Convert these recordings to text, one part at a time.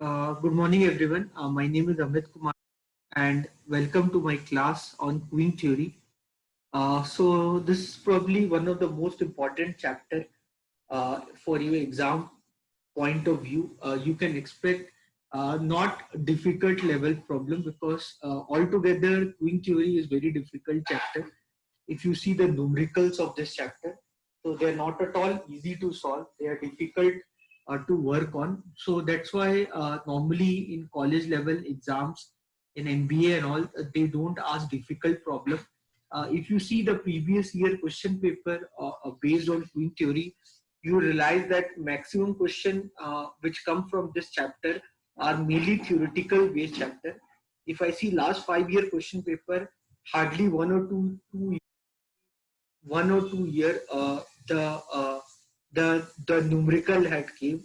Good morning, everyone. My name is Amit Kumar, and welcome to my class on queen theory. So this is probably one of the most important chapter for your exam point of view. You can expect not difficult level problem because altogether queen theory is very difficult chapter. If you see the numericals of this chapter, so they are not at all easy to solve. They are difficult to work on. So that's why normally in college level exams in MBA and all, they don't ask difficult problem. If you see the previous year question paper based on queen theory, you realize that maximum question which come from this chapter are mainly theoretical based chapter. If I see last 5 year question paper, hardly one or two year the numerical had came.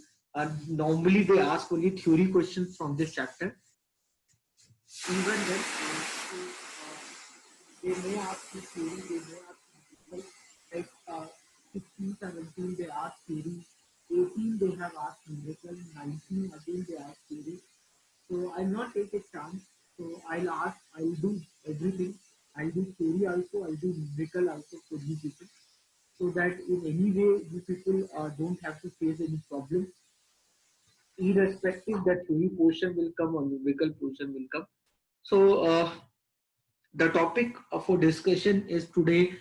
Normally they ask only theory questions from this chapter. Even then, they may ask you theory, they may ask you numerical. Like 16, 17 they ask theory, 18 they have asked numerical, 19 again they ask theory. So I'll not take a chance. So I'll do everything. I'll do theory also, I'll do numerical also for you people, so that in any way you people don't have to face any problem, irrespective that theory portion will come or numerical portion will come. So the topic for discussion is today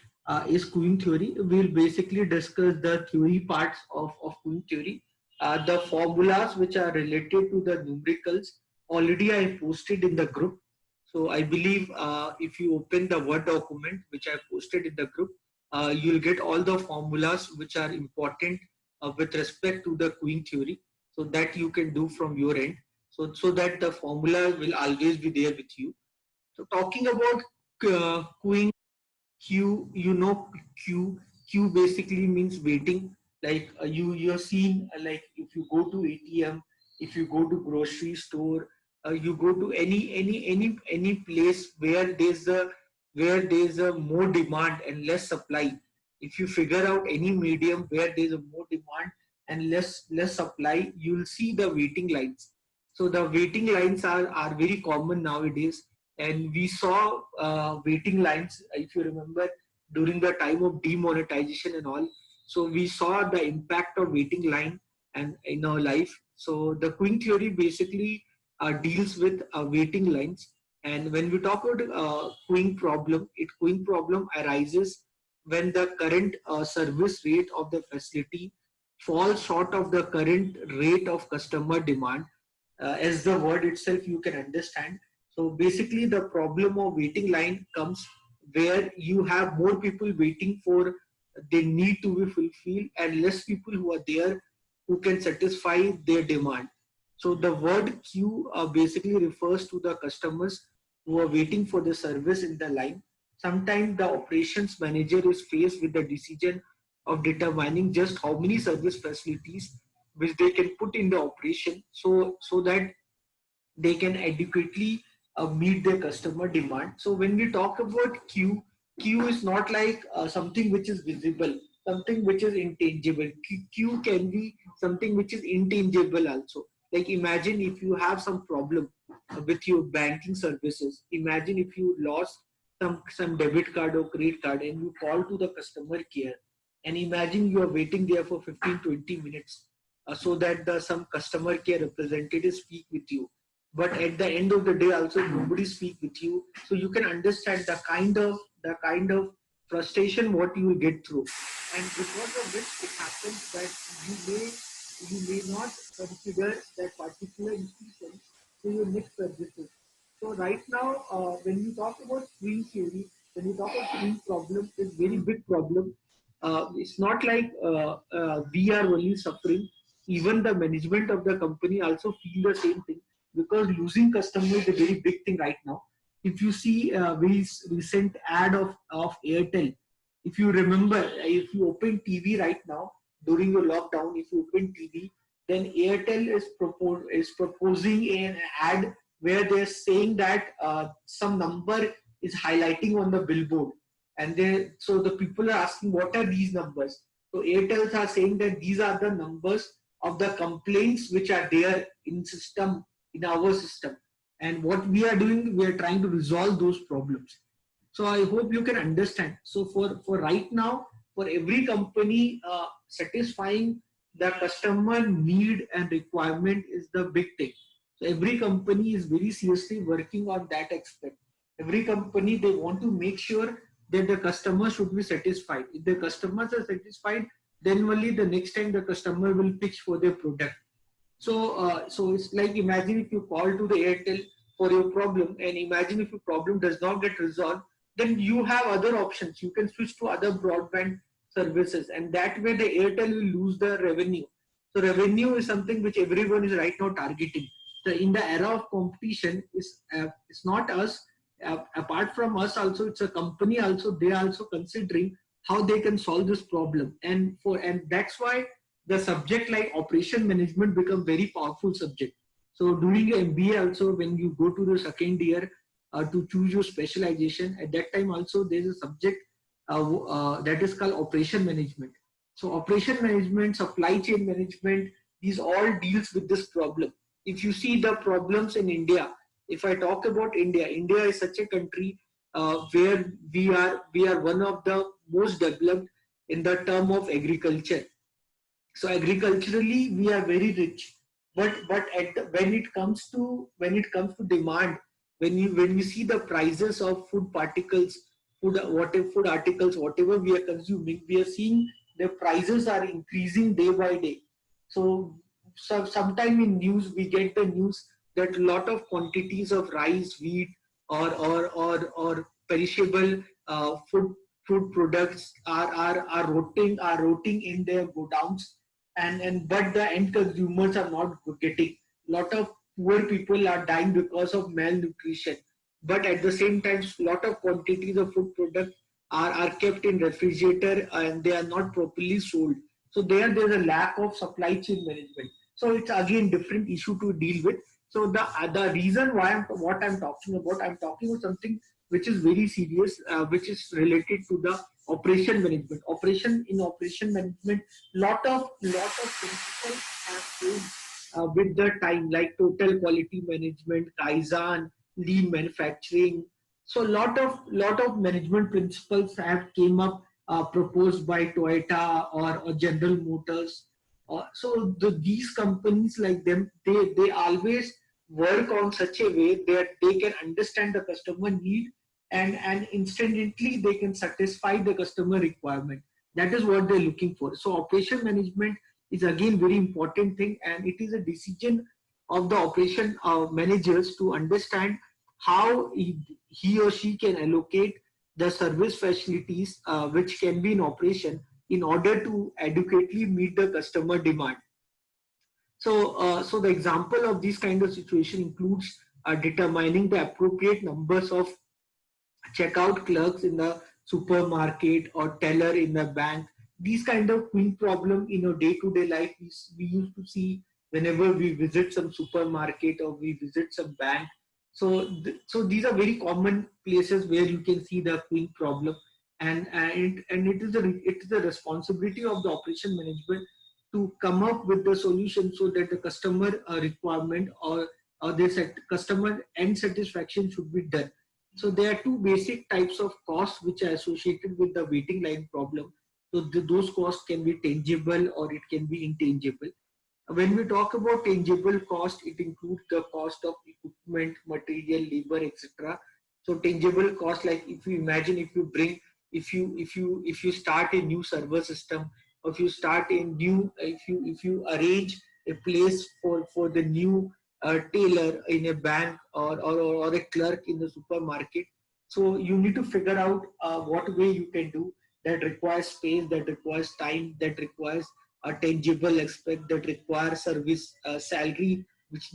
is queen theory. We'll basically discuss the theory parts of queen theory. The formulas which are related to the numericals already I posted in the group. So I believe if you open the Word document which I posted in the group, you'll get all the formulas which are important with respect to the queen theory. So that you can do from your end. So that the formula will always be there with you. So talking about queuing, queue, queue basically means waiting. Like you're seeing, like if you go to ATM, if you go to grocery store, you go to any place where there's a more demand and less supply. If you figure out any medium where there's a more demand and less supply, you'll see the waiting lines. So the waiting lines are very common nowadays, and we saw waiting lines, if you remember, during the time of demonetization and all. So we saw the impact of waiting line and in our life. So the queen theory basically deals with waiting lines. And when we talk about queen problem arises when the current service rate of the facility falls short of the current rate of customer demand. As the word itself you can understand. So basically the problem of waiting line comes where you have more people waiting for their need to be fulfilled and less people who are there who can satisfy their demand. So the word queue basically refers to the customers who are waiting for the service in the line. Sometimes the operations manager is faced with the decision of determining just how many service facilities which they can put in the operation, so that they can adequately meet their customer demand. So when we talk about queue is not like something which is visible, something which is intangible. Queue can be something which is intangible also. Like imagine if you have some problem with your banking services. Imagine if you lost some debit card or credit card and you call to the customer care, and imagine you are waiting there for 15-20 minutes so that some customer care representative speak with you, but at the end of the day also nobody speak with you. So you can understand the kind of frustration what you will get through, and because of which it happens that you may not consider that particular institution to your next services. So right now, when you talk about queen theory, when you talk about queen problem, it's very big problem. It's not like we are only suffering. Even the management of the company also feel the same thing, because losing customer is a very big thing right now. If you see a very recent ad of Airtel, if you remember, if you open TV right now during your lockdown, if you open TV, then Airtel is proposing an ad where they're saying that some number is highlighting on the billboard, and so the people are asking what are these numbers. So Airtels are saying that these are the numbers of the complaints which are there in our system. And what we are doing, we are trying to resolve those problems. So I hope you can understand. So for right now, for every company, satisfying the customer need and requirement is the big thing. So every company is very seriously working on that aspect. Every company, they want to make sure that the customer should be satisfied. If the customers are satisfied, then only the next time the customer will pitch for their product. So it's like, imagine if you call to the Airtel for your problem, and imagine if your problem does not get resolved, then you have other options. You can switch to other broadband services, and that way the Airtel will lose the revenue. So revenue is something which everyone is right now targeting. So in the era of competition, it's not us. Apart from us, also it's a company. Also, they are also considering how they can solve this problem, and that's why the subject like operation management become very powerful subject. So during your MBA also, when you go to the second year to choose your specialization, at that time also there is a subject that is called operation management. So operation management, supply chain management, these all deals with this problem. If you see the problems in India, if I talk about India, India is such a country where we are one of the most developed in the term of agriculture. So agriculturally we are very rich, but when it comes to demand, when we see the prices of food particles, food articles, whatever we are consuming, we are seeing the prices are increasing day by day. So sometime in news we get the news that a lot of quantities of rice, wheat, or perishable food products are rotting in their godowns, and but the end consumers are not getting. Lot of poor people are dying because of malnutrition, but at the same time lot of quantities of food products are kept in refrigerator and they are not properly sold. So there's a lack of supply chain management. So it's again different issue to deal with. So the reason why I'm talking about something which is very serious, which is related to the operation management. Operation management, lot of principles have changed with the time, like total quality management, Kaizen, lean manufacturing. So lot of management principles have came up, proposed by Toyota or General Motors. These companies like them, they always work on such a way that they can understand the customer need, and instantly they can satisfy the customer requirement. That is what they're looking for. So operation management is again very important thing, and it is a decision of the operation managers to understand how he or she can allocate the service facilities which can be in operation in order to adequately meet the customer demand. So the example of this kind of situation includes determining the appropriate numbers of checkout clerks in the supermarket or teller in the bank. These kind of quick problem in our day-to-day life we used to see whenever we visit some supermarket or we visit some bank. So these are very common places where you can see the quick problem, and it is a responsibility of the operation management to come up with the solution so that the customer requirement or the customer end satisfaction should be done. So there are two basic types of costs which are associated with the waiting line problem. So those costs can be tangible or it can be intangible. When we talk about tangible cost, it includes the cost of equipment, material, labor, etc. So tangible cost, like if you imagine, if you start a new server system, or if you start a new, if you arrange a place for the new tailor in a bank, or a clerk in the supermarket. So you need to figure out what way you can do that requires space, that requires time, that requires a tangible aspect, that requires service salary, which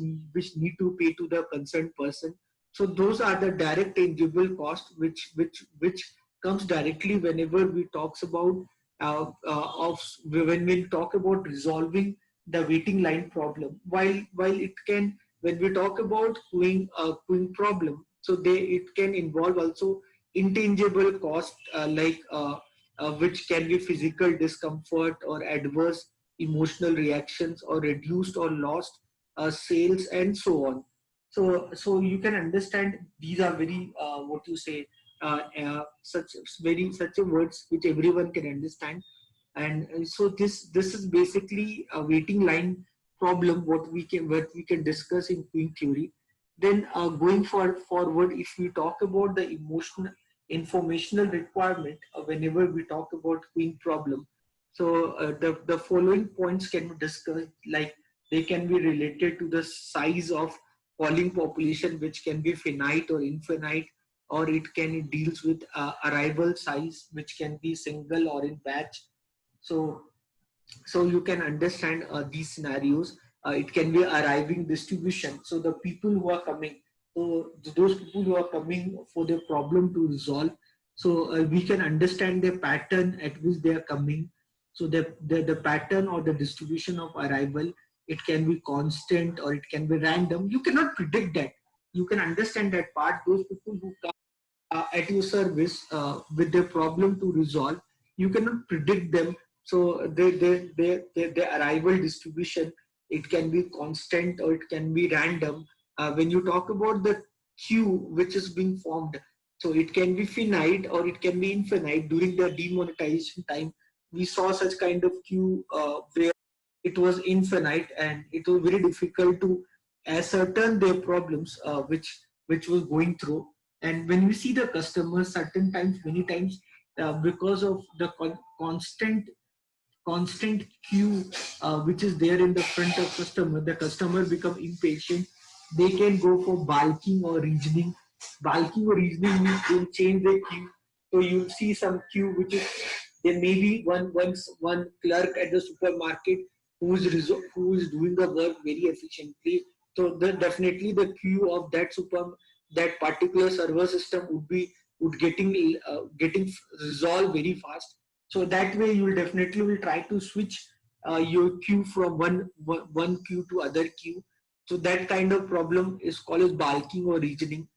need to pay to the concerned person. So those are the direct tangible cost which comes directly whenever we talks about when we talk about resolving the waiting line problem. While it can, when we talk about queuing problem, so it can involve also intangible cost, which can be physical discomfort or adverse emotional reactions, or reduced or lost sales, and so on. So you can understand these are very what you say such a words which everyone can understand. And so this is basically a waiting line problem what we can discuss in queuing theory. Then going forward, if we talk about the emotional informational requirement, whenever we talk about queuing problem, so the following points can be discussed, like they can be related to the size of calling population, which can be finite or infinite, or it can deals with arrival size, which can be single or in batch. So so you can understand these scenarios. It can be arriving distribution, so the people who are coming, so those people who are coming for their problem to resolve, so we can understand the pattern at which they are coming. So the pattern or the distribution of arrival, it can be constant or it can be random. You cannot predict that. You can understand that part. Those people who come at your service with their problem to resolve, you cannot predict them. So their arrival distribution, it can be constant or it can be random. When you talk about the queue which is being formed, so it can be finite or it can be infinite. During the demonetization time, we saw such kind of queue where it was infinite and it was very difficult to ascertain their problems which was going through. And when we see the customers, certain times, many times, because of the constant queue which is there in the front of customer, the customer become impatient. They can go for bulking or reasoning. Bulking or reasoning means they'll change the queue. So you'll see some queue which is, there may be one clerk at the supermarket who is doing the work very efficiently. So definitely the queue of that particular server system would getting resolved very fast. So that way you will definitely will try to switch your queue from one queue to other queue. So that kind of problem is called as bulking or regioning.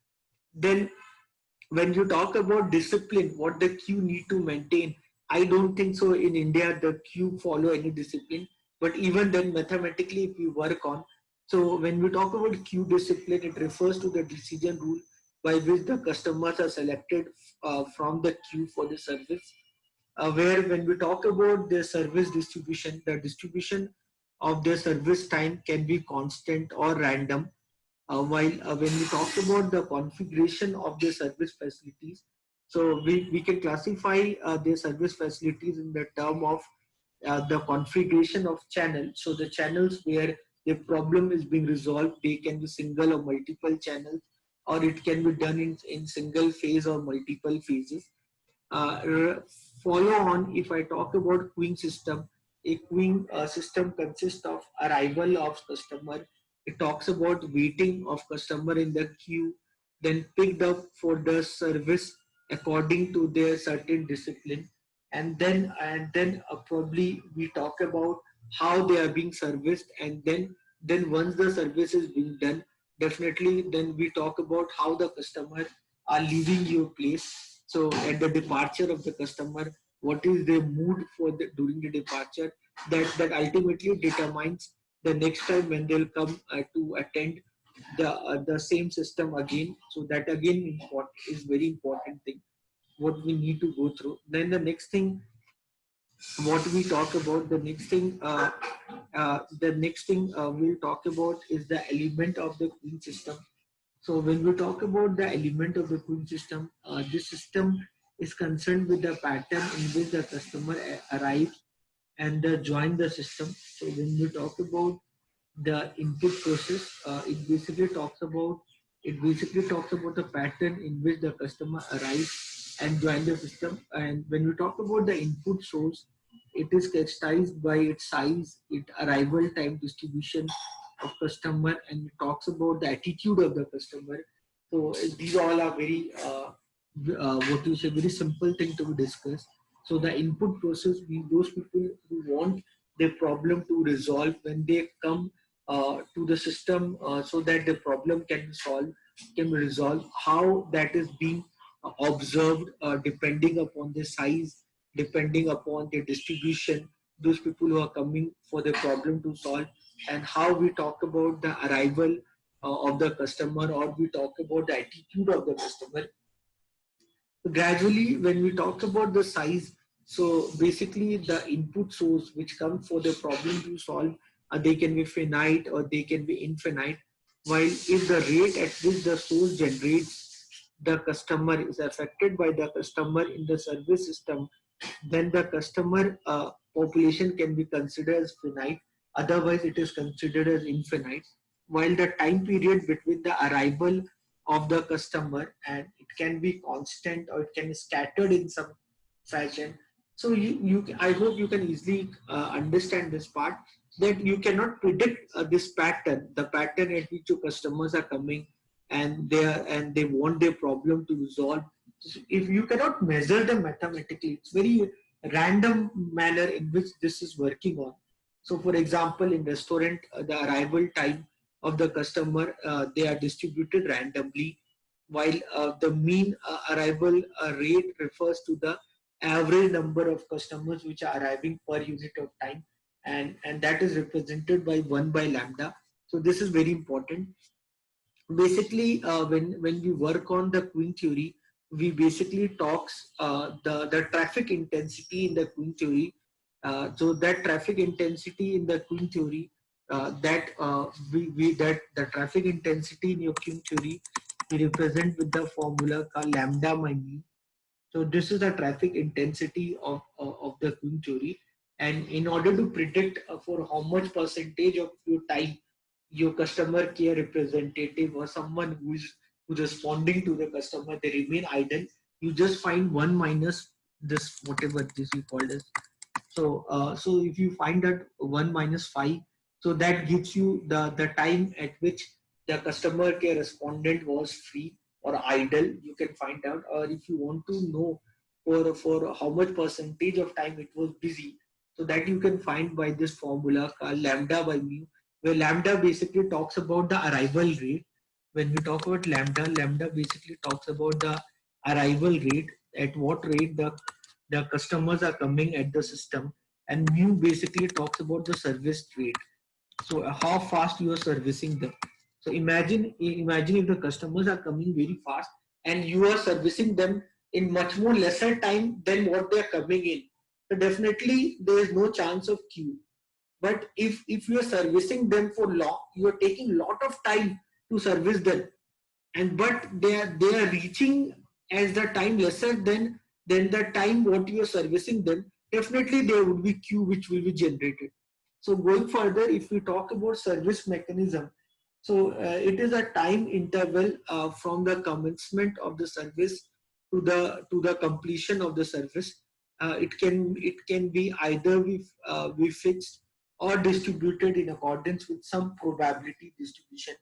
Then when you talk about discipline, what the queue need to maintain, I don't think so in India the queue follow any discipline. But even then, mathematically, if we work on, so when we talk about queue discipline, it refers to the decision rule by which the customers are selected from the queue for the service. Where when we talk about the service distribution, the distribution of the service time can be constant or random. While when we talk about the configuration of the service facilities, so we can classify the service facilities in the term of the configuration of channel. So the channels where the problem is being resolved, they can be single or multiple channels, or it can be done in single phase or multiple phases. Follow on, if I talk about queuing system, a queuing system consists of arrival of customer. It talks about waiting of customer in the queue, then picked up for the service according to their certain discipline, and then probably we talk about how they are being serviced, and then once the service is being done, definitely then we talk about how the customer are leaving your place. So at the departure of the customer, what is their mood for during the departure, that ultimately determines the next time when they'll come to attend the same system again. So that again is very important thing what we need to go through. Then the next thing what we talk about, the next thing we'll talk about is the element of the queuing system. So when we talk about the element of the queuing system, this system is concerned with the pattern in which the customer arrives and join the system. So when we talk about the input process, it basically talks about the pattern in which the customer arrives and join the system. And when we talk about the input source, it is characterized by its size, its arrival time distribution of customer, and it talks about the attitude of the customer. So these all are very what you say, very simple thing to be discussed. So the input process means those people who want their problem to resolve when they come to the system, so that the problem can be resolved. How that is being observed, depending upon the size, depending upon the distribution, those people who are coming for the problem to solve, and how we talk about the arrival of the customer, or we talk about the attitude of the customer. Gradually, when we talk about the size, so basically the input source which comes for the problem to solve, they can be finite or they can be infinite. While if the rate at which the source generates, the customer is affected by the customer in the service system, then the customer population can be considered as finite. Otherwise, it is considered as infinite. While the time period between the arrival of the customer, and it can be constant or it can be scattered in some fashion. So I hope you can easily understand this part, that you cannot predict this pattern, the pattern at which your customers are coming, and they want their problem to resolve. So if you cannot measure them mathematically, it's very random manner in which this is working on. So for example, in restaurant, the arrival time of the customer, they are distributed randomly, while the mean arrival rate refers to the average number of customers which are arriving per unit of time, and that is represented by 1 by lambda. So this is very important. Basically, when we work on the queen theory, we basically talks the traffic intensity in the queen theory. So that traffic intensity in the queen theory, that the traffic intensity in your queen theory, we represent with the formula called lambda by mu. So this is the traffic intensity of the queen theory. And in order to predict for how much percentage of your time your customer care representative or someone who's responding to the customer, they remain idle, you just find 1 minus this, whatever this we call this. So if you find that 1 minus 5, so that gives you the time at which the customer care respondent was free or idle. You can find out. Or if you want to know for how much percentage of time it was busy, so that you can find by this formula called lambda by mu, where lambda basically talks about the arrival rate. When we talk about lambda, lambda basically talks about the arrival rate, at what rate the customers are coming at the system, and mu basically talks about the service rate. So how fast you are servicing them. So imagine if the customers are coming very fast and you are servicing them in much more lesser time than what they are coming in. So definitely there is no chance of queue. But if you are servicing them for long, you are taking lot of time to service them, and but they are reaching as the time lesser than the time what you are servicing them, definitely there would be queue which will be generated. So going further, if we talk about service mechanism, so it is a time interval from the commencement of the service to the completion of the service. It can be either be fixed or distributed in accordance with some probability distribution.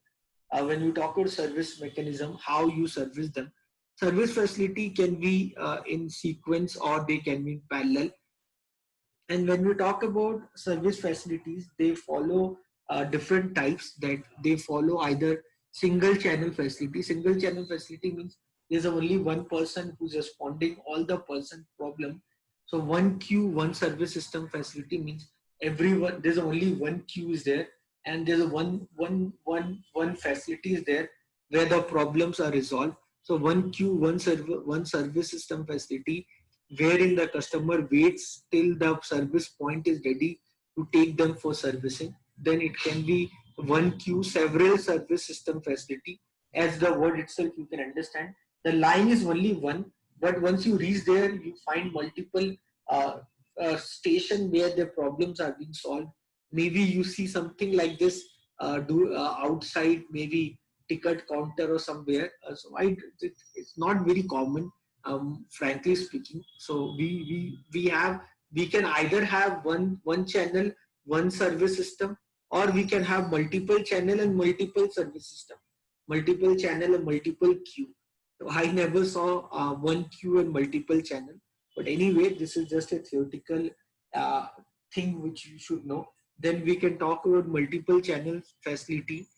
When we talk about service mechanism, how you service them, service facility can be in sequence or they can be in parallel. And when we talk about service facilities, they follow different types. That they follow either single channel facility. Single channel facility means there's only one person who's responding all the person problem. So one queue, one service system facility means everyone, there's only one queue is there, and there's a one facility is there where the problems are resolved. So one queue, one service system facility, wherein the customer waits till the service point is ready to take them for servicing. Then it can be one queue, several service system facility. As the word itself, you can understand. The line is only one, but once you reach there, you find multiple uh, station where the problems are being solved. Maybe you see something like this do outside, maybe ticket counter or somewhere. It's not very common, frankly speaking. So we can either have one channel, one service system, or we can have multiple channel and multiple service system, multiple channel and multiple queue. So I never saw one queue and multiple channel. But anyway, this is just a theoretical uh, thing which you should know. Then we can talk about multiple channel facility.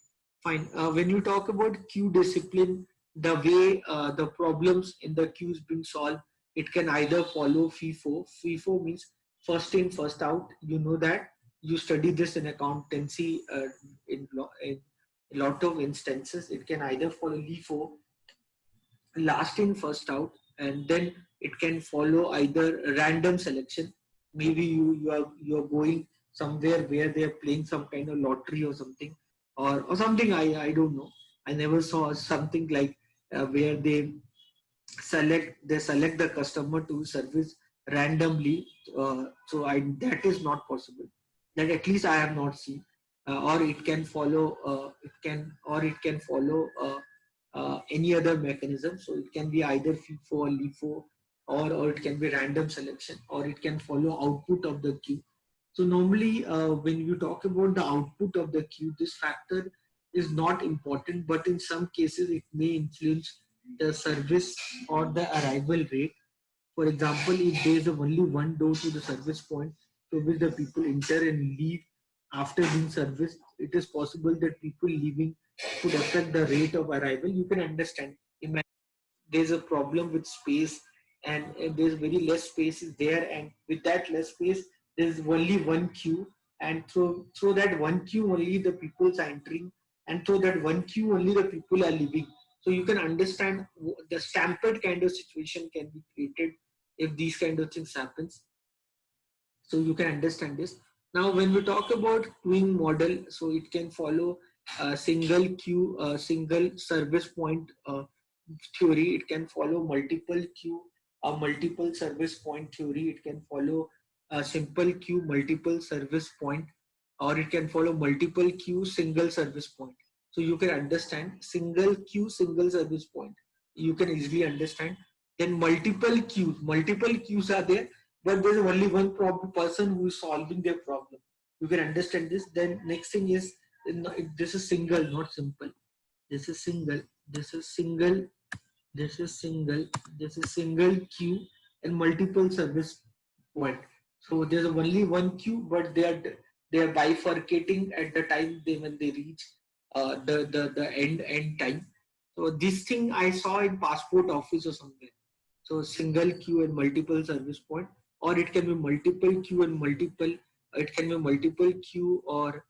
Fine. When you talk about queue discipline, the way the problems in the queue is being solved, it can either follow FIFO. FIFO means first in, first out. You know that you study this in accountancy in a lot of instances. It can either follow LIFO, last in, first out, and then it can follow either random selection. Maybe you are going somewhere where they are playing some kind of lottery or something, or something. I don't know. I never saw something like where they select the customer to service randomly. So that is not possible. That at least I have not seen. Or it can follow. It can follow any other mechanism. So it can be either FIFO or LIFO, or it can be random selection, or it can follow output of the queue. So normally, when you talk about the output of the queue, this factor is not important, but in some cases it may influence the service or the arrival rate. For example, if there is only one door to the service point through which the people enter and leave after being serviced, it is possible that people leaving could affect the rate of arrival. You can understand. Imagine there's a problem with space, and there's very less space is there, and with that less space there's only one queue, and through that one queue only the people are entering, and through that one queue only the people are leaving. So you can understand the stampede kind of situation can be created if these kind of things happens. So you can understand this. Now when we talk about queuing model, so it can follow a single queue, single service point theory. It can follow multiple queue, a multiple service point theory. It can follow a simple queue, multiple service point, or it can follow multiple queue, single service point. So you can understand single queue, single service point. You can easily understand. Then multiple queues are there, but there's only one person who is solving their problem. You can understand this. Then next thing is, this is single, not simple. This is single. This is single. This is single. This is single queue and multiple service point. So there's only one queue, but they are bifurcating at the time when they reach the end time. So this thing I saw in passport office or somewhere. So single queue and multiple service point, or it can be multiple queue and multiple. It can be multiple queue, or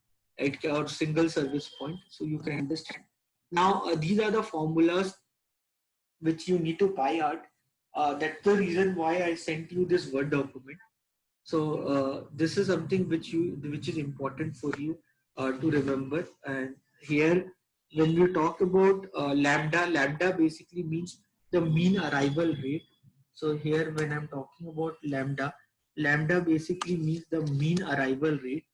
single service point. So you can understand. Now these are the formulas which you need to buy out. That's the reason why I sent you this Word document. So this is something which is important for you to remember. And here, when we talk about lambda basically means the mean arrival rate. So here, when I'm talking about lambda basically means the mean arrival rate,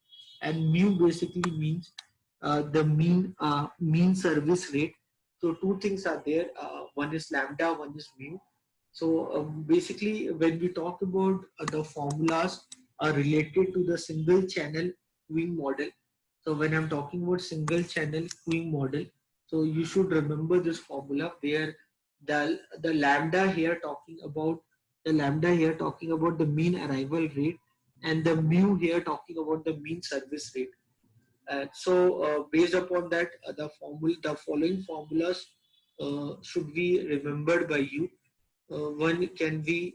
and mu basically means the mean service rate. So two things are there. One is lambda, one is mu. So basically, when we talk about the formulas are related to the single channel queuing model. So when I'm talking about single channel queuing model, so you should remember this formula where the lambda here talking about the mean arrival rate, and the mu here talking about the mean service rate. So based upon that, the following formulas should be remembered by you. One can be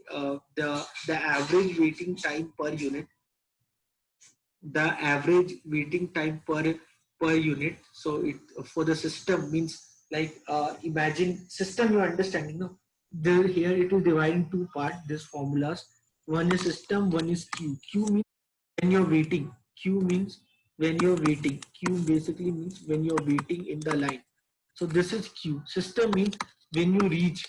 the average waiting time per unit, the average waiting time per unit. So it for the system means, like, imagine system, you understanding, no? Here it is divided in two parts, this formulas. One is system, one is queue. Queue means when you're waiting. Queue means when you're waiting. Queue basically means when you're waiting in the line. So this is queue. System means when you reach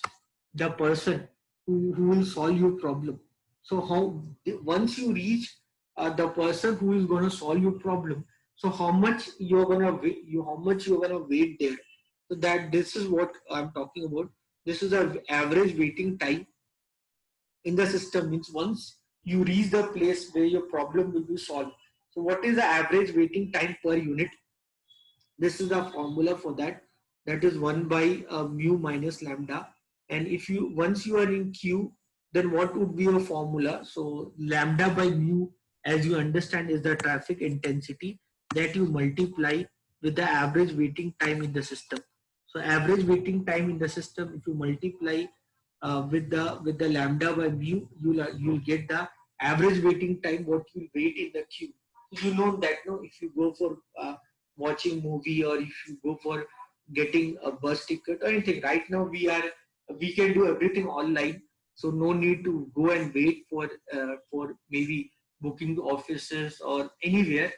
the person who will solve your problem. So how once you reach the person who is going to solve your problem, so how much you're going to wait, wait there. So that this is what I'm talking about. This is the average waiting time in the system, means once you reach the place where your problem will be solved. So what is the average waiting time per unit? This is the formula for that. That is 1 by mu minus lambda. And if you once you are in queue, then what would be your formula? So lambda by mu, as you understand, is the traffic intensity that you multiply with the average waiting time in the system. So average waiting time in the system, if you multiply with the lambda by mu, you'll get the average waiting time, what you wait in the queue. You know that no, if you go for watching movie, or if you go for getting a bus ticket or anything, right now we can do everything online, so no need to go and wait for maybe booking offices or anywhere.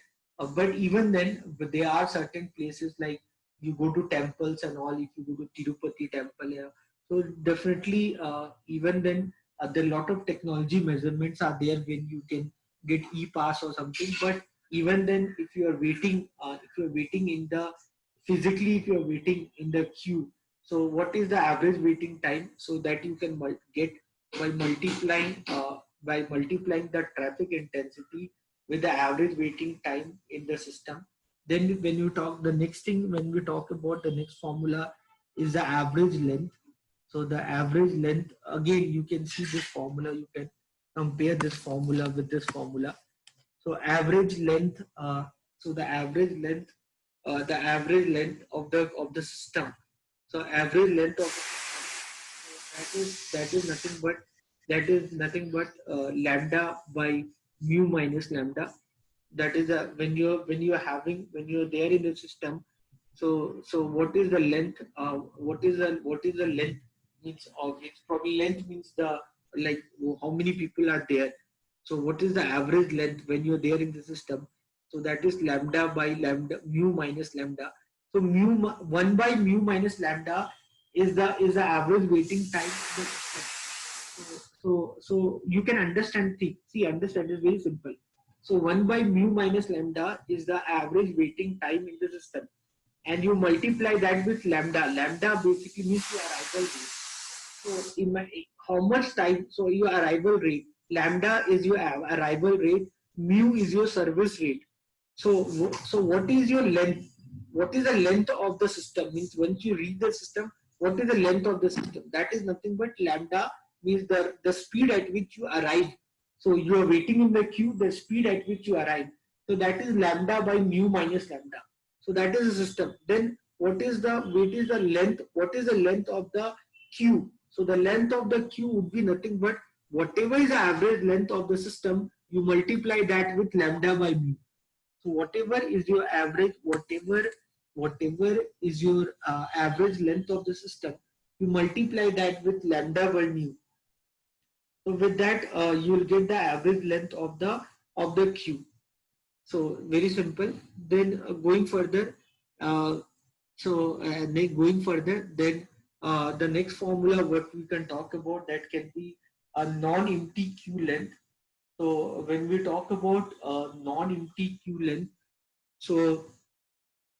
But even then, but there are certain places like you go to temples and all. If you go to Tirupati temple, yeah, so definitely even then there are a lot of technology measurements are there when you can get e-pass or something. But even then, if you are waiting, in the physically, if you are waiting in the queue, so what is the average waiting time, so that you can get by multiplying the traffic intensity with the average waiting time in the system. Then when you talk the next thing, when we talk about the next formula is the average length. So the average length, again, you can see this formula, you can compare this formula with this formula. So average length, the average length of the system. So average length of that is nothing but lambda by mu minus lambda. That is when you're there in the system. So what is the length? What is the length means of it's probably length means the like how many people are there. So what is the average length when you're there in the system? So that is lambda by lambda mu minus lambda. So 1 by mu minus lambda is the average waiting time in the system. So you can understand. Understand is very simple. So 1 by mu minus lambda is the average waiting time in the system, and you multiply that with lambda. Lambda basically means your arrival rate. So how much time? So your arrival rate. Lambda is your arrival rate. Mu is your service rate. So what is your length? What is the length of the system? Means once you reach the system, what is the length of the system? That is nothing but lambda means the speed at which you arrive. So you are waiting in the queue, the speed at which you arrive. So that is lambda by mu minus lambda. So that is the system. Then what is the length? What is the length of the queue? So the length of the queue would be nothing but whatever is the average length of the system, you multiply that with lambda by mu. So whatever is your average, whatever is your average length of the system, you multiply that with lambda by mu. So with that, you will get the average length of the queue. So very simple. Then going further, then the next formula what we can talk about, that can be a non-empty queue length. So when we talk about non-empty queue length, so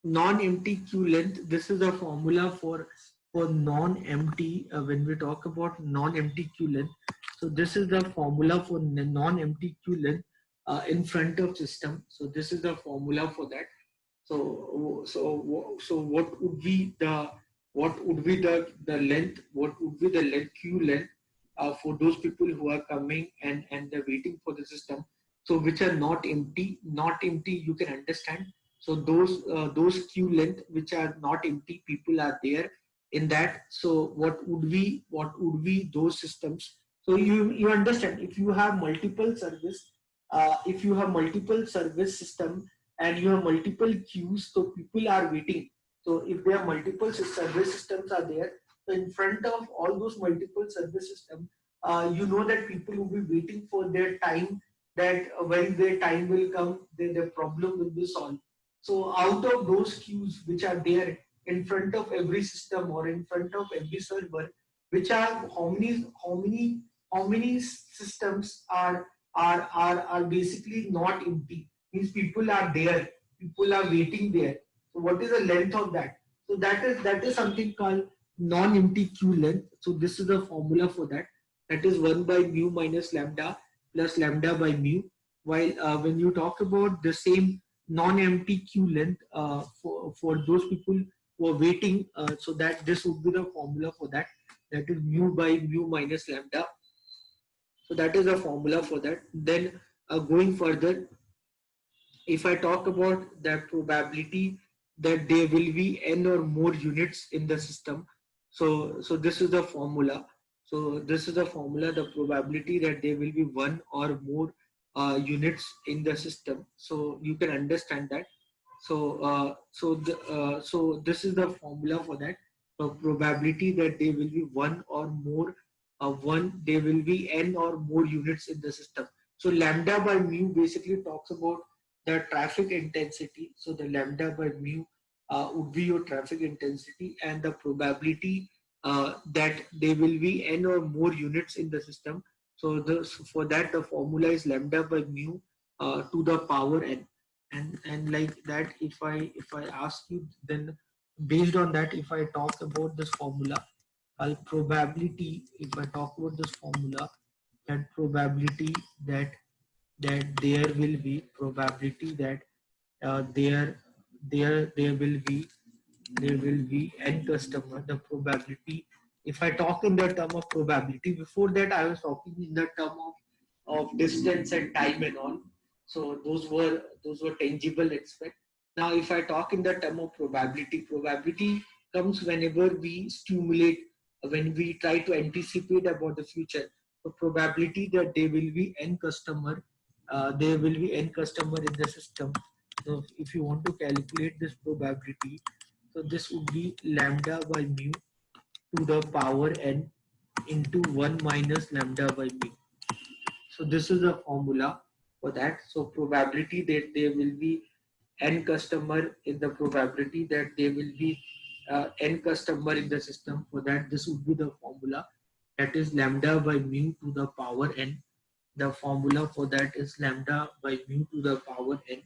non-empty queue length, this is a formula for non-empty. When we talk about non-empty queue length, so this is the formula for non-empty queue length in front of system. So this is the formula for that. So what would be the length? What would be the length queue length for those people who are coming and they're waiting for the system? So which are not empty. Not empty, you can understand. So those queue length which are not empty, people are there in that. So what would be those systems? So you understand, if you have multiple service, system and you have multiple queues, so people are waiting. So if there are multiple service systems are there, so in front of all those multiple service systems, you know that people will be waiting for their time, that when their time will come, then the problem will be solved. So out of those queues which are there in front of every system or in front of every server, which are how many systems are basically not empty, means people are there, people are waiting there. So what is the length of that? So that is something called non-empty queue length. So this is the formula for that. That is 1 by mu minus lambda plus lambda by mu. While when you talk about the same non-empty queue length for those people who are waiting, so that this would be the formula for that. That is mu by mu minus lambda. So that is the formula for that. Then going further, if I talk about the probability that there will be n or more units in the system, so this is the formula. So this is the formula, the probability that there will be one or more units in the system. So you can understand that. So this is the formula for that. The probability that there will be one or more, there will be n or more units in the system. So lambda by mu basically talks about the traffic intensity. So the lambda by mu would be your traffic intensity, and the probability that there will be n or more units in the system. So for that the formula is lambda by mu to the power n, and like that, if I ask you, then based on that, if I talk about this formula, probability, if I talk about this formula, that probability that there will be probability that there will be n customer, the probability, if I talk in the term of probability, before that I was talking in the term of distance and time and all. So those were tangible aspect. Now if I talk in the term of probability, probability comes whenever we stimulate, when we try to anticipate about the future. So probability that there will be n customer in the system. So if you want to calculate this probability, so this would be lambda by mu to the power n into 1 minus lambda by mu. So this is the formula for that. So probability that there will be n customer, in the probability that there will be n customer in the system, for that this would be the formula, that is lambda by mu to the power n. The formula for that is lambda by mu to the power n.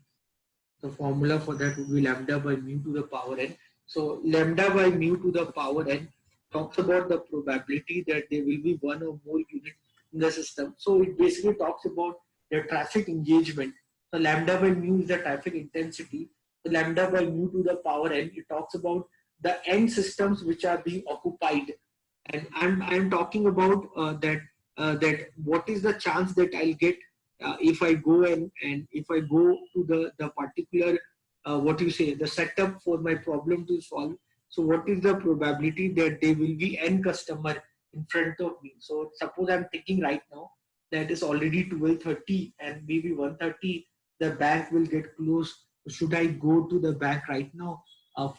The formula for that would be lambda by mu to the power n. So lambda by mu to the power n talks about the probability that there will be one or more unit in the system. So it basically talks about the traffic engagement. So lambda by mu is the traffic intensity. So lambda by mu to the power n, it talks about the n systems which are being occupied. And I'm talking about that what is the chance that I'll get if I go and if I go to the particular what you say, the setup for my problem to solve. So what is the probability that there will be n customer in front of me? So suppose I'm thinking right now that is already 12:30 and maybe 1:30 the bank will get closed. Should I go to the bank right now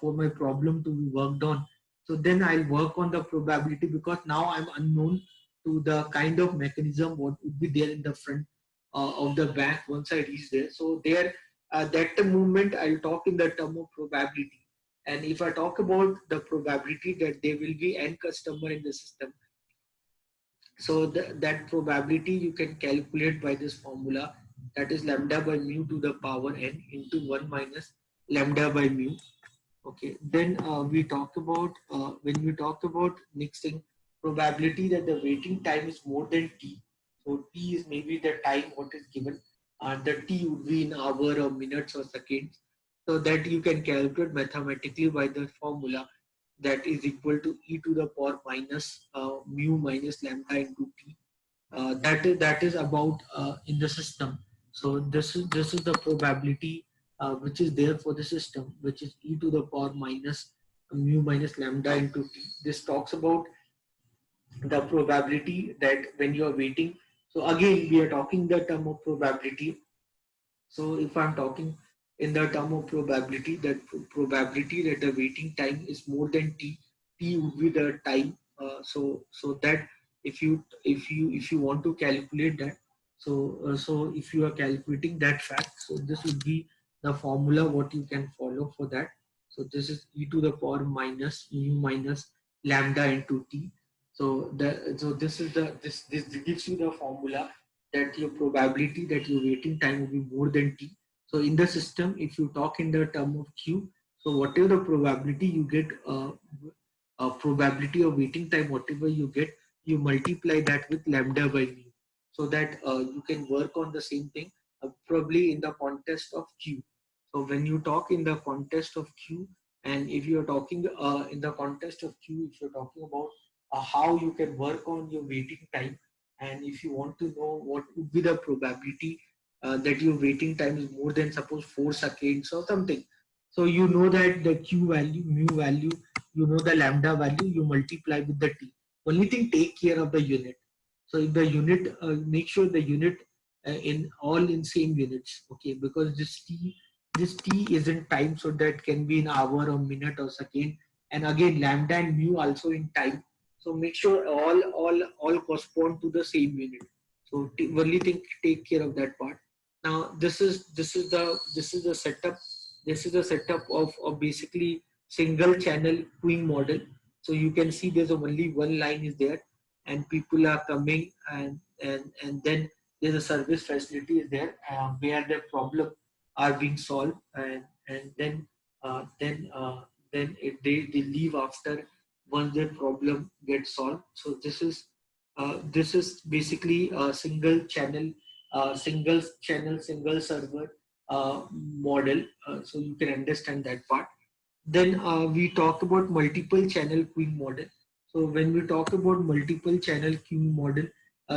for my problem to be worked on? So then I'll work on the probability, because now I'm unknown to the kind of mechanism what would be there in the front of the bank once I reach there. So there, that the moment I'll talk in the term of probability. And if I talk about the probability that there will be n customer in the system, so that probability you can calculate by this formula, that is lambda by mu to the power n into 1 minus lambda by mu. Okay, then we talk about when we talk about next thing, probability that the waiting time is more than t. So t is maybe the time what is given, and the t would be in hour or minutes or seconds. So that you can calculate mathematically by the formula, that is equal to e to the power minus mu minus lambda into t. That is about in the system. So this is the probability which is there for the system, which is e to the power minus mu minus lambda into t. This talks about the probability that when you are waiting. So again, we are talking the term of probability. So if I'm talking in the term of probability, that probability that the waiting time is more than t, t would be the time. So that if you want to calculate that, so if you are calculating that fact, so this would be the formula what you can follow for that. So this is e to the power minus mu minus lambda into t. So this is this gives you the formula that your probability that your waiting time will be more than t. So in the system, if you talk in the term of q, so whatever the probability you get, probability of waiting time, whatever you get, you multiply that with lambda by mu, so that you can work on the same thing, probably in the context of q. So when you talk in the context of q, and if you are talking in the context of q, if you're talking about how you can work on your waiting time, and if you want to know what would be the probability that your waiting time is more than suppose 4 seconds or something, so you know that the q value, mu value, you know the lambda value, you multiply with the t. Only thing, take care of the unit. So if the unit, make sure the unit in all in same units, okay, because this t isn't time, so that can be in hour or minute or second, and again lambda and mu also in time. So make sure all correspond to the same unit. So only thing, take care of that part. Now this is the setup. This is the setup of basically single channel queuing model. So you can see there's only one line is there, and people are coming, and then there's a service facility is there, where the problem are being solved, and then they leave after once their problem gets solved. So this is basically a single server model. So you can understand that part. Then we talk about multiple channel queuing model. So when we talk about multiple channel queuing model,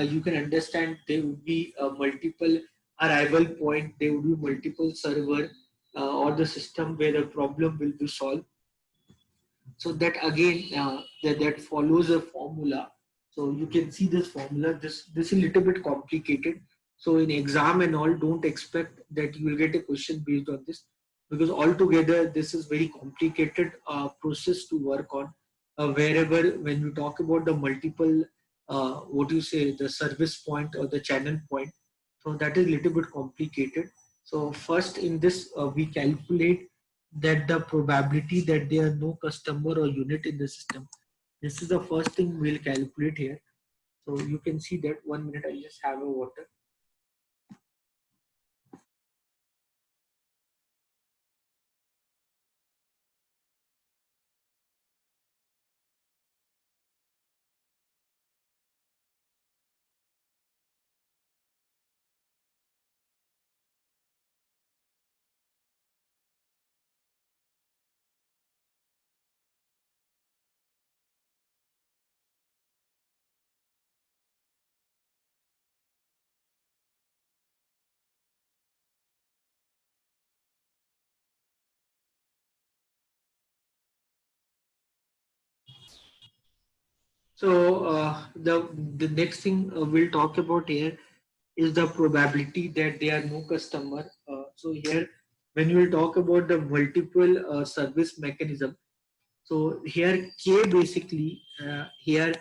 you can understand there would be multiple arrival point, there would be multiple server, or the system where the problem will be solved. So that again, that follows a formula. So you can see this formula. This is a little bit complicated. So in exam and all, don't expect that you will get a question based on this, because altogether this is very complicated process to work on. Wherever when you talk about the multiple, what you say, the service point or the channel point, so that is a little bit complicated. So first in this, we calculate that the probability that there are no customer or unit in the system. This is the first thing we'll calculate here. So you can see that. 1 minute, I just have a water. So the next thing we'll talk about here is the probability that there are no customer. So here, when we will talk about the multiple service mechanism, so here K basically, here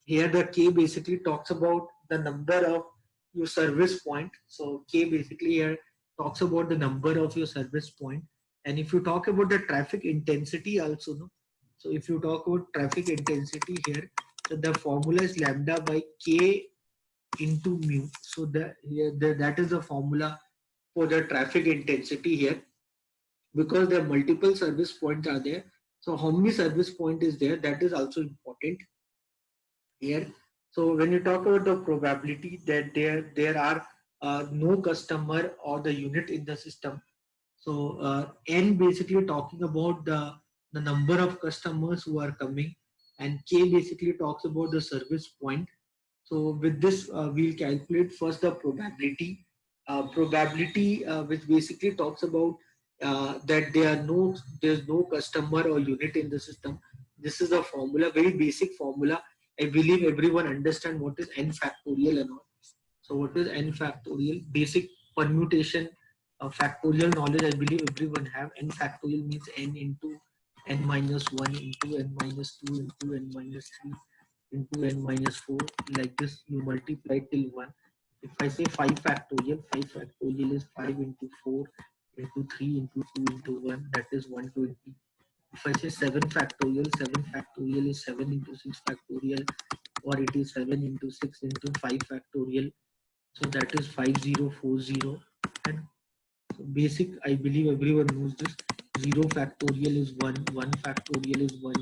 the K basically talks about the number of your service point. So K basically here talks about the number of your service point. And if you talk about the traffic intensity also, no. So if you talk about traffic intensity here, so the formula is lambda by K into mu. So that is the formula for the traffic intensity here, because there are multiple service points are there. So how many service point is there, that is also important here. So when you talk about the probability that there are no customer or the unit in the system, so n basically talking about the number of customers who are coming, and K basically talks about the service point. So with this, we'll calculate first the probability. Probability, which basically talks about that there's no customer or unit in the system. This is a formula, very basic formula. I believe everyone understand what is n factorial and all. So what is n factorial? Basic permutation, factorial knowledge. I believe everyone have. N factorial means n into n minus 1 into n minus 2 into n minus 3 into n minus 4. Like this, you multiply till 1. If I say 5 factorial is 5 into 4 into 3 into 2 into 1, that is 120. If I say 7 factorial is 7 into 6 factorial, or it is 7 into 6 into 5 factorial. So that is 5040. And so basic, I believe everyone knows this. 0 factorial is 1, 1 factorial is 1,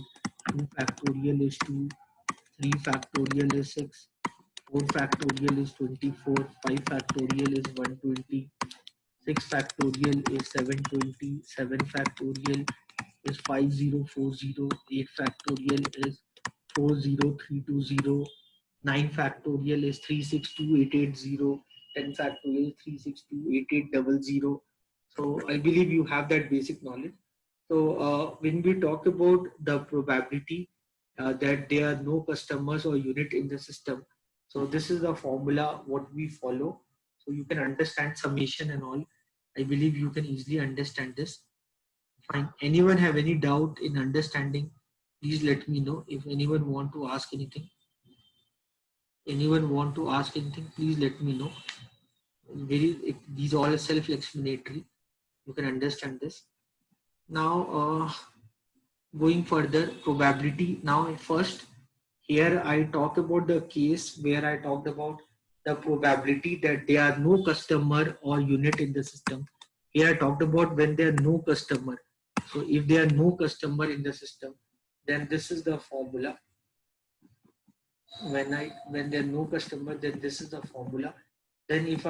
2 factorial is 2, 3 factorial is 6, 4 factorial is 24, 5 factorial is 120, 6 factorial is 720, 7 factorial is 5040, 8 factorial is 40320, 9 factorial is 362880, 10 factorial is 3628800. So I believe you have that basic knowledge. So when we talk about the probability, that there are no customers or unit in the system. So this is the formula what we follow. So you can understand summation and all. I believe you can easily understand this. Fine. Anyone have any doubt in understanding? Please let me know. If anyone want to ask anything, please let me know. These all are self-explanatory. You can understand this. Now, going further, probability. Now, first, here I talk about the case where I talked about the probability that there are no customer or unit in the system. Here I talked about when there are no customer. So if there are no customer in the system, then this is the formula. When there are no customer, then this is the formula. Then if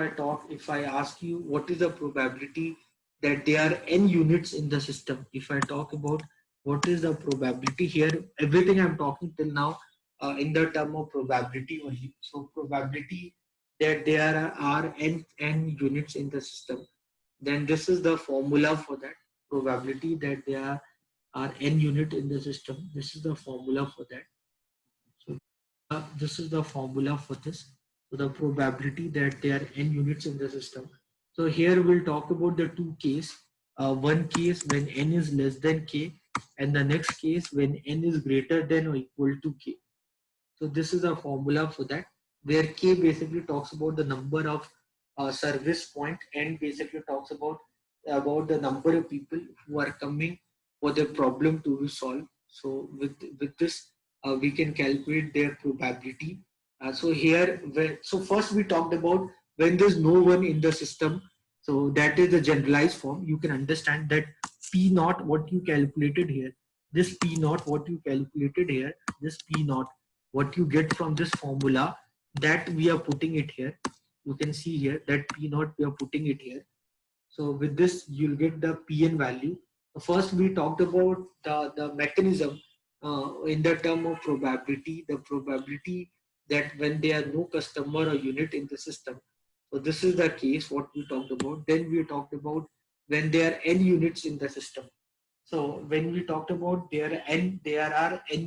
I ask you what is the probability that there are n units in the system, if I talk about what is the probability here, everything I'm talking till now in the term of probability only. So probability that there are n units in the system, then this is the formula for that. Probability that there are n unit in the system, this is the formula for that. So this is the formula for this. So the probability that there are n units in the system. So here we'll talk about the two case. One case when n is less than k, and the next case when n is greater than or equal to k. So this is a formula for that, where k basically talks about the number of service point, and basically talks about the number of people who are coming for the problem to be solved. So with this, we can calculate their probability. So here, so first we talked about when there's no one in the system. So that is the generalized form. You can understand that P naught what you calculated here, this P naught what you calculated here, this P naught what you get from this formula, that we are putting it here. You can see here that P naught we are putting it here. So with this, you'll get the Pn value. First, we talked about the mechanism in the term of probability, the probability that when there are no customer or unit in the system. So this is the case what we talked about. Then we talked about when there are n units in the system. So when we talked about there are n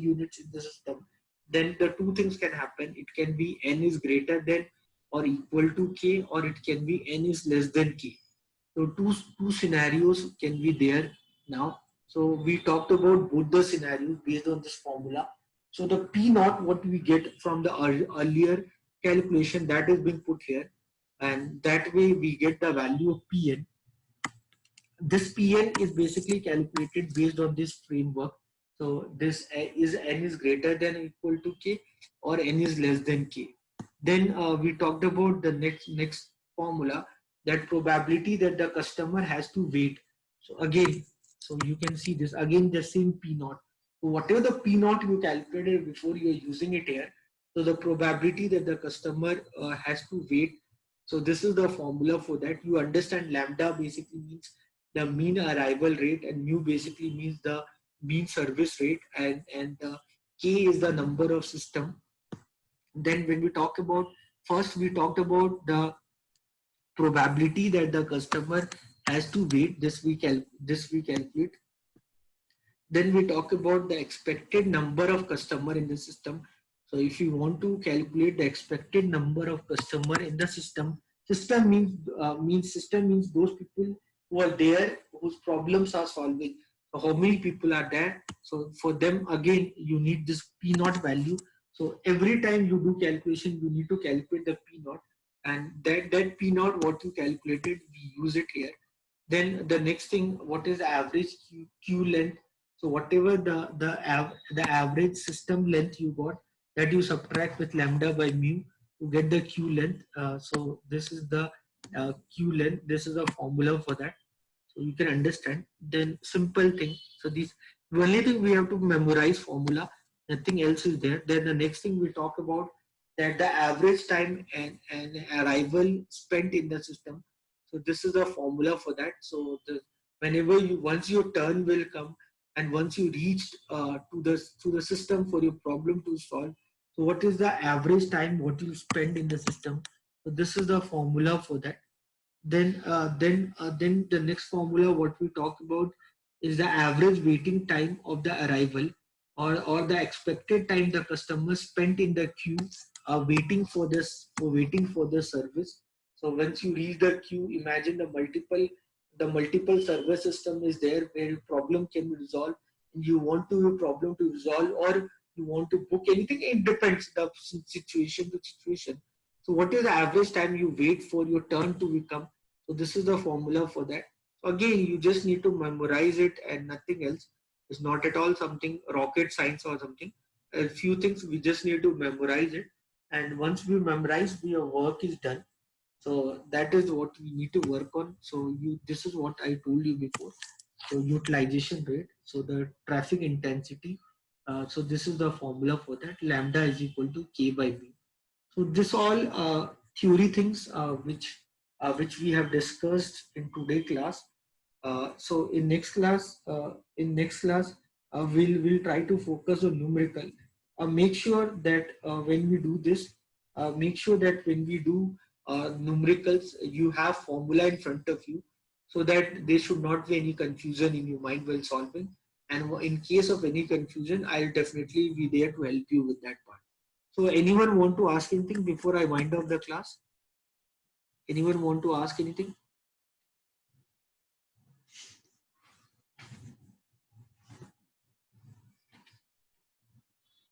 units in the system, then the two things can happen. It can be n is greater than or equal to k, or it can be n is less than k. So two scenarios can be there now. So we talked about both the scenarios based on this formula. So the P naught what we get from the earlier calculation, that is being put here, and that way we get the value of Pn. This Pn is basically calculated based on this framework. So this is n is greater than or equal to k, or n is less than k. Then we talked about the next formula, that probability that the customer has to wait. So again, so you can see this again, the same P naught. So whatever the P naught you calculated before, you are using it here. So the probability that the customer has to wait. So this is the formula for that. You understand lambda basically means the mean arrival rate, and mu basically means the mean service rate, and k is the number of system. Then when we talk about, first we talked about the probability that the customer has to wait, this we calculate. Then we talk about the expected number of customer in the system. So if you want to calculate the expected number of customer in the system, system means those people who are there whose problems are solving. So how many people are there? So for them again you need this P naught value. So every time you do calculation, you need to calculate the P naught, and that P naught what you calculated, we use it here. Then the next thing, what is average queue length? So whatever the average system length you got, that you subtract with lambda by mu to get the queue length. So this is the queue length. This is a formula for that. So you can understand. Then simple thing. So this, the only thing we have to memorize formula. Nothing else is there. Then the next thing we talk about, that the average time and arrival spent in the system. So this is the formula for that. So whenever once your turn will come, and once you reach to the system for your problem to solve, so what is the average time what you spend in the system? So this is the formula for that. Then the next formula what we talk about is the average waiting time of the arrival. or the expected time the customer spent in the queue waiting for the service. So once you reach the queue, imagine the multiple server system is there where problem can be resolved. You want to problem to resolve, or you want to book anything. It depends the situation to situation. So what is the average time you wait for your turn to become? So this is the formula for that. So again, you just need to memorize it and nothing else. It's not at all something rocket science or something. A few things we just need to memorize it, and once we memorize, your work is done. So that is what we need to work on. So this is what I told you before. So utilization rate, so the traffic intensity. So this is the formula for that. Lambda is equal to k by b. So this all theory things which we have discussed in today class. So in next class, we'll try to focus on numerical. Make sure that when we do this, make sure that when we do numericals, you have formula in front of you, so that there should not be any confusion in your mind while solving. And in case of any confusion, I'll definitely be there to help you with that part. So anyone want to ask anything before I wind up the class? Anyone want to ask anything?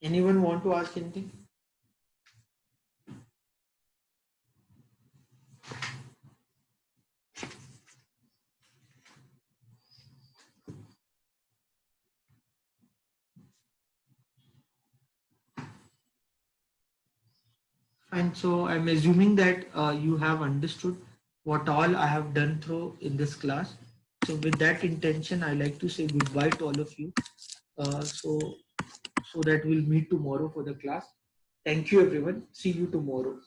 Anyone want to ask anything? And so I'm assuming that you have understood what all I have done through in this class. So with that intention, I like to say goodbye to all of you. So that we'll meet tomorrow for the class. Thank you everyone. See you tomorrow.